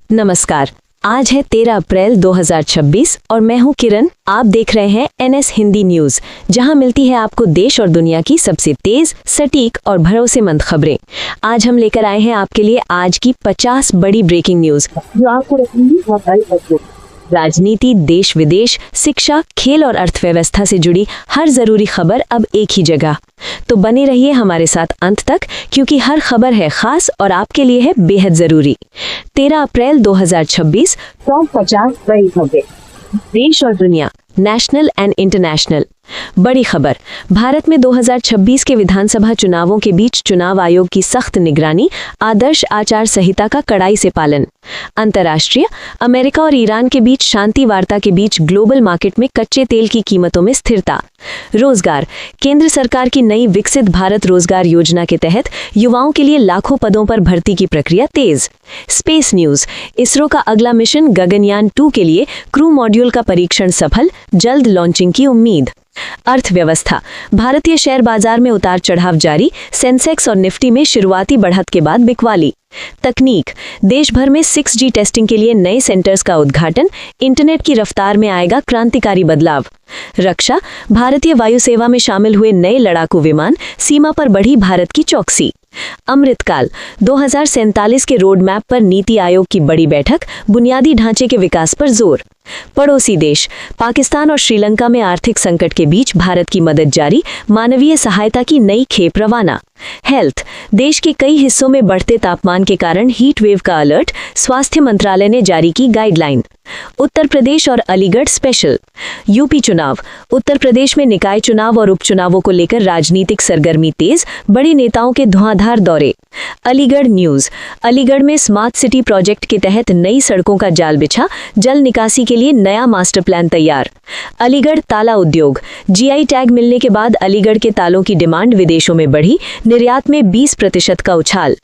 नमस्कार। आज है 13 अप्रैल 2026 और मैं हूं किरण। आप देख रहे हैं NS हिंदी न्यूज, जहां मिलती है आपको देश और दुनिया की सबसे तेज, सटीक और भरोसेमंद खबरें। आज हम लेकर आए हैं आपके लिए आज की 50 बड़ी ब्रेकिंग न्यूज जो आपको रखेंगी राजनीति, देश विदेश, शिक्षा, खेल और अर्थव्यवस्था से जुड़ी हर जरूरी खबर अब एक ही जगह। तो बने रहिए हमारे साथ अंत तक, क्योंकि हर खबर है खास और आपके लिए है बेहद जरूरी। 13 अप्रैल 2026 50 बड़ी खबरें देश और दुनिया, नेशनल एंड इंटरनेशनल। बड़ी खबर, भारत में 2026 के विधानसभा चुनावों के बीच चुनाव आयोग की सख्त निगरानी, आदर्श आचार संहिता का कड़ाई से पालन। अंतर्राष्ट्रीय, अमेरिका और ईरान के बीच शांति वार्ता के बीच ग्लोबल मार्केट में कच्चे तेल की कीमतों में स्थिरता। रोजगार, केंद्र सरकार की नई विकसित भारत रोजगार योजना के तहत युवाओं के लिए लाखों पदों पर भर्ती की प्रक्रिया तेज। स्पेस न्यूज, इसरो का अगला मिशन गगनयान 2 के लिए क्रू मॉड्यूल का परीक्षण सफल, जल्द लॉन्चिंग की उम्मीद। अर्थव्यवस्था, भारतीय शेयर बाजार में उतार चढ़ाव जारी, सेंसेक्स और निफ्टी में शुरुआती बढ़त के बाद बिकवाली। तकनीक, देश भर में 6G टेस्टिंग के लिए नए सेंटर्स का उद्घाटन, इंटरनेट की रफ्तार में आएगा क्रांतिकारी बदलाव। रक्षा, भारतीय वायुसेवा में शामिल हुए नए लड़ाकू विमान, सीमा पर बढ़ी भारत की चौकसी। अमृतकाल, 2047 के रोड मैप पर नीति आयोग की बड़ी बैठक, बुनियादी ढांचे के विकास पर जोर। पड़ोसी देश, पाकिस्तान और श्रीलंका में आर्थिक संकट के बीच भारत की मदद जारी, मानवीय सहायता की नई खेप रवाना। हेल्थ, देश के कई हिस्सों में बढ़ते तापमान के कारण हीट वेव का अलर्ट, स्वास्थ्य मंत्रालय ने जारी की गाइडलाइन। उत्तर प्रदेश और अलीगढ़ स्पेशल। यूपी चुनाव, उत्तर प्रदेश में निकाय चुनाव और उपचुनावों को लेकर राजनीतिक सरगर्मी तेज, बड़े नेताओं के धुआंधार दौरे। अलीगढ़ न्यूज, अलीगढ़ में स्मार्ट सिटी प्रोजेक्ट के तहत नई सड़कों का जाल बिछा, जल निकासी के लिए नया मास्टर प्लान तैयार। अलीगढ़ ताला उद्योग, GI टैग मिलने के बाद अलीगढ़ के तालों की डिमांड विदेशों में बढ़ी, निर्यात में 20% का उछाल।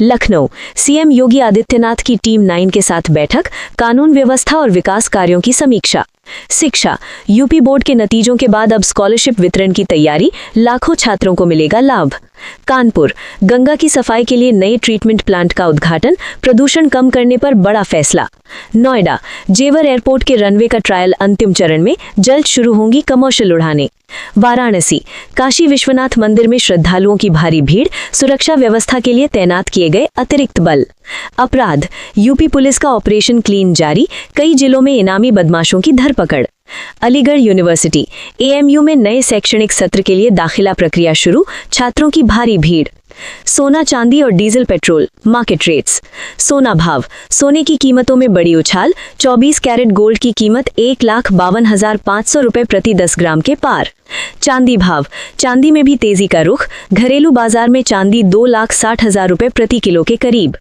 लखनऊ, CM योगी आदित्यनाथ की टीम 9 के साथ बैठक, कानून व्यवस्था और विकास कार्यों की समीक्षा। शिक्षा, यूपी बोर्ड के नतीजों के बाद अब स्कॉलरशिप वितरण की तैयारी, लाखों छात्रों को मिलेगा लाभ। कानपुर, गंगा की सफाई के लिए नए ट्रीटमेंट प्लांट का उद्घाटन, प्रदूषण कम करने पर बड़ा फैसला। नोएडा, जेवर एयरपोर्ट के रनवे का ट्रायल अंतिम चरण में, जल्द शुरू होंगी कमर्शियल उड़ानें। वाराणसी, काशी विश्वनाथ मंदिर में श्रद्धालुओं की भारी भीड़, सुरक्षा व्यवस्था के लिए तैनात किए गए अतिरिक्त बल। अपराध, यूपी पुलिस का ऑपरेशन क्लीन जारी, कई जिलों में इनामी बदमाशों की धरपकड़। अलीगढ़ यूनिवर्सिटी, AMU में नए शैक्षणिक सत्र के लिए दाखिला प्रक्रिया शुरू, छात्रों की भारी भीड़। सोना, चांदी और डीजल पेट्रोल मार्केट रेट्स। सोना भाव, सोने की कीमतों में बड़ी उछाल, 24 कैरेट गोल्ड की कीमत 1,52,500 रुपये प्रति 10 ग्राम के पार। चांदी भाव, चांदी में भी तेजी का रुख, घरेलू बाजार में चांदी 2,60,000 रुपये प्रति किलो के करीब।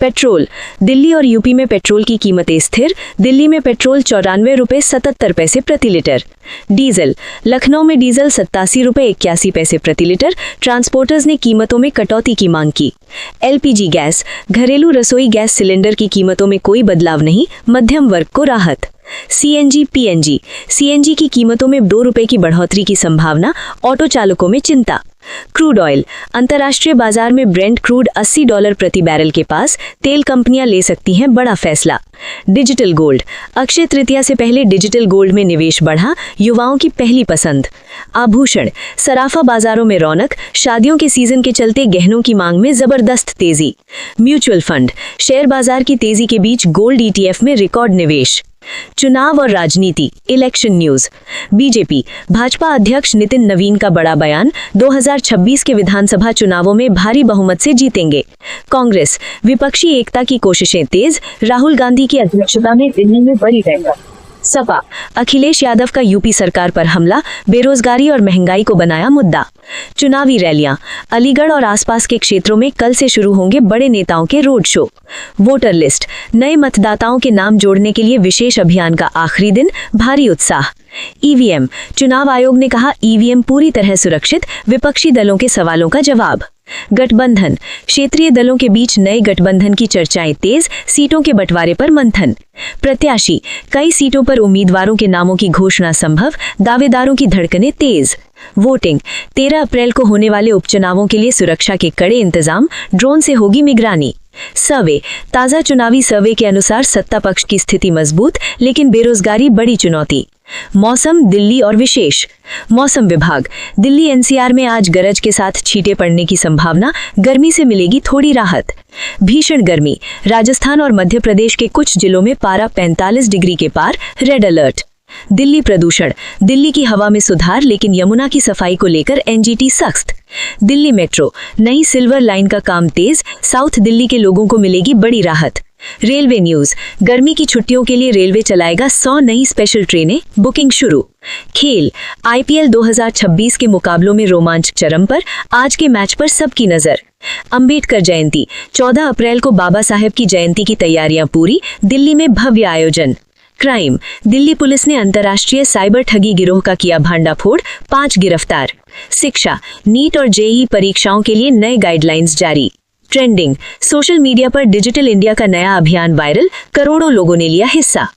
पेट्रोल, दिल्ली और यूपी में पेट्रोल की कीमतें स्थिर, दिल्ली में पेट्रोल 94 रुपये 77 पैसे प्रति लीटर। डीजल, लखनऊ में डीजल 87 रुपये 81 पैसे प्रति लीटर, ट्रांसपोर्टर्स ने कीमतों में कटौती की मांग की। LPG गैस, घरेलू रसोई गैस सिलेंडर की कीमतों में कोई बदलाव नहीं, मध्यम वर्ग को राहत। CNG PNG, CNG की कीमतों में 2 रुपये की बढ़ोतरी की संभावना, ऑटो चालकों में चिंता। क्रूड ऑयल, अंतर्राष्ट्रीय बाजार में ब्रेंट क्रूड $80 प्रति बैरल के पास, तेल कंपनियां ले सकती हैं बड़ा फैसला। डिजिटल गोल्ड, अक्षय तृतीया से पहले डिजिटल गोल्ड में निवेश बढ़ा, युवाओं की पहली पसंद। आभूषण, सराफा बाजारों में रौनक, शादियों के सीजन के चलते गहनों की मांग में जबरदस्त तेजी। म्यूचुअल फंड, शेयर बाजार की तेजी के बीच गोल्ड ETF में रिकॉर्ड निवेश। चुनाव और राजनीति, इलेक्शन न्यूज। बीजेपी, भाजपा अध्यक्ष नितिन नवीन का बड़ा बयान, 2026 के विधानसभा चुनावों में भारी बहुमत से जीतेंगे। कांग्रेस, विपक्षी एकता की कोशिशें तेज, राहुल गांधी की अध्यक्षता में दिल्ली में बड़ी बैठक। सपा, अखिलेश यादव का यूपी सरकार पर हमला, बेरोजगारी और महंगाई को बनाया मुद्दा। चुनावी रैलियां, अलीगढ़ और आसपास के क्षेत्रों में कल से शुरू होंगे बड़े नेताओं के रोड शो। वोटर लिस्ट, नए मतदाताओं के नाम जोड़ने के लिए विशेष अभियान का आखिरी दिन, भारी उत्साह। EVM, चुनाव आयोग ने कहा EVM पूरी तरह सुरक्षित, विपक्षी दलों के सवालों का जवाब। गठबंधन, क्षेत्रीय दलों के बीच नए गठबंधन की चर्चाएं तेज, सीटों के बंटवारे पर मंथन। प्रत्याशी, कई सीटों पर उम्मीदवारों के नामों की घोषणा संभव, दावेदारों की धड़कनें तेज। वोटिंग, 13 अप्रैल को होने वाले उपचुनावों के लिए सुरक्षा के कड़े इंतजाम, ड्रोन से होगी निगरानी। सर्वे। ताज़ा चुनावी सर्वे के अनुसार सत्ता पक्ष की स्थिति मजबूत, लेकिन बेरोजगारी बड़ी चुनौती। मौसम, दिल्ली और विशेष। मौसम विभाग। दिल्ली एनसीआर में आज गरज के साथ छींटे पड़ने की संभावना, गर्मी से मिलेगी थोड़ी राहत। भीषण गर्मी। राजस्थान और मध्य प्रदेश के कुछ जिलों में पारा 45 डिग्री के पार, रेड अलर्ट। दिल्ली प्रदूषण। दिल्ली की हवा में सुधार, लेकिन यमुना की सफाई को लेकर एनजीटी सख्त। दिल्ली मेट्रो। नई सिल्वर लाइन का काम तेज, साउथ दिल्ली के लोगों को मिलेगी बड़ी राहत। Railway news. गर्मी की छुट्टियों के लिए रेलवे चलाएगा 100 नई स्पेशल ट्रेनें, बुकिंग शुरू। खेल। आईपीएल 2026 के मुकाबलों में रोमांच चरम पर, आज के मैच पर सबकी नजर। अंबेडकर जयंती। 14 अप्रैल को बाबा साहेब की जयंती की तैयारियां पूरी, दिल्ली में भव्य आयोजन। क्राइम। दिल्ली पुलिस ने अंतर्राष्ट्रीय साइबर ठगी गिरोह का किया भांडाफोड़, 5 गिरफ्तार। शिक्षा। नीट और जेईई परीक्षाओं के लिए नए गाइडलाइंस जारी। ट्रेंडिंग। सोशल मीडिया पर डिजिटल इंडिया का नया अभियान वायरल, करोड़ों लोगों ने लिया हिस्सा।